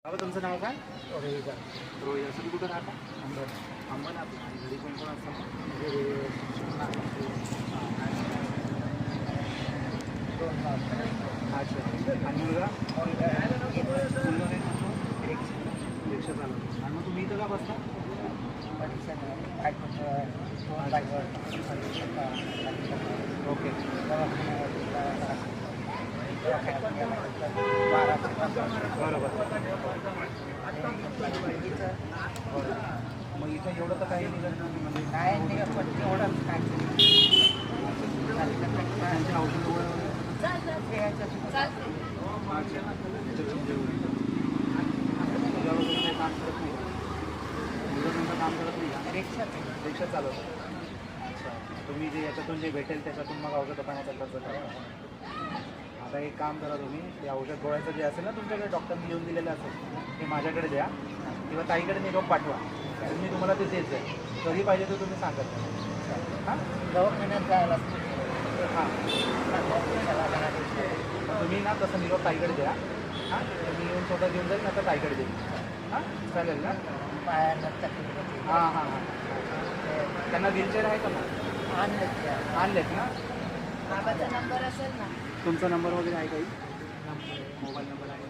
बाबा तुमचं नाव काय? रोहित रोहित. तुम्ही कुठं राहता? अंबर अंबरनाथ. घरी कोण कोण असतं मग? अच्छा. आणि मुलगा? मुलगा काय करतो? रिक्षा चालवतो. आणि मग तुम्ही इथं का बसता? ओके. बरोबर. मग इथं एवढं तर काही निघत नाही म्हणजे काय नाही पण तेवढंच काय त्यांचे औषध वगैरे. अच्छा. काम करत नाही. मुलं काम करत नाही का? रिक्षा चालवतो. अच्छा. तुम्ही जे याच्यातून जे भेटेल त्याच्यातून मग औषध पाण्याचा खर्च करा. आता एक काम करा तुम्ही, ते औषध गोळ्याचं जे असेल ना तुमच्याकडे डॉक्टरने लिहून दिलेलं असेल ते माझ्याकडे द्या किंवा ताईकडे निरोप पाठवा. मी तुम्हाला ते देत जाईल. कधी पाहिजे तर तुम्ही सांगत. हां दवाखान्यात जायला हां तुम्ही ना तसं निरोप ताईकडे द्या. हां मी येऊन स्वतः घेऊन जाईल आता ताईकडे देईल. हां चालेल ना? पायाला तकलीफ होती. हां हां हां. त्यांना व्हीलचेअर आहे का मग? आणलेत ना? बाबाचा नंबर असेल ना? तुमचा नंबर वगैरे आहे काही? मोबाईल नंबर आहे?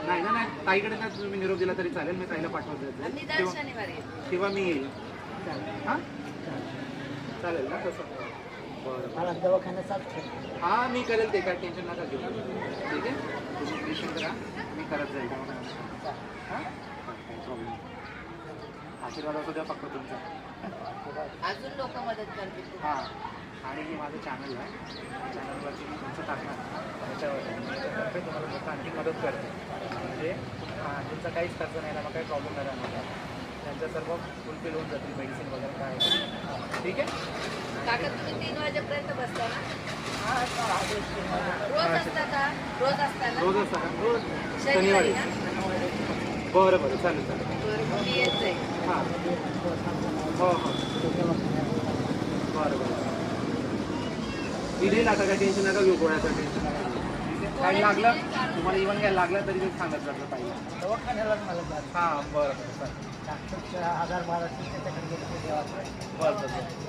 नाही ना. नाही ताईकडे ना तुम्ही निरोप दिला तरी चालेल. मी ताईला पाठवत मी दर जाईल शनिवारी येते. किंवा मी येईल. हां चालेल ना तसं? बरं. मला दवाखान्यात चालतं. हां मी करेल ते, काय टेन्शन नका घेऊ. ठीक आहे तुम्ही पेशंट करा, मी करत जाईल. हां काही प्रॉब्लेम. आशीर्वाद असू द्या फक्त तुमचा. अजून लोक मदत करतील. हां आणि हे माझं चॅनल आहे. चॅनलवरती मी तुमचं टाकणार त्याच्यातर्फे तुम्हाला फक्त आणखी मदत करते. म्हणजे तुमचा काहीच खर्च नाही ना, मग काही प्रॉब्लेम नाही राहणार. त्यांचं सर्व फुलफिल होऊन जातील मेडिसिन वगैरे काय. ठीक आहे. काका तुम्ही 3 वाजेपर्यंत बसता ना? हां रोज असता का? रोज असता ना? रोज असता का? रोज शनिवारी शनिवारी. ना? बरं बरं चालेल चालेल. बरं मी येत जाईल. हां हो हो बरं बरं. इथे आता काय टेन्शन नका घेऊ, गोळ्याचं टेन्शन नका घेऊ. काही लागलं तुम्हाला इव्हन काय लागलं तरी ते सांगत जातं पाहिजे. दवाखान्यालाच मला जायचं. हां बरं बरं चालेल. डॉक्टरचा आधार मला त्याच्याकडे गेलं बरं बरं.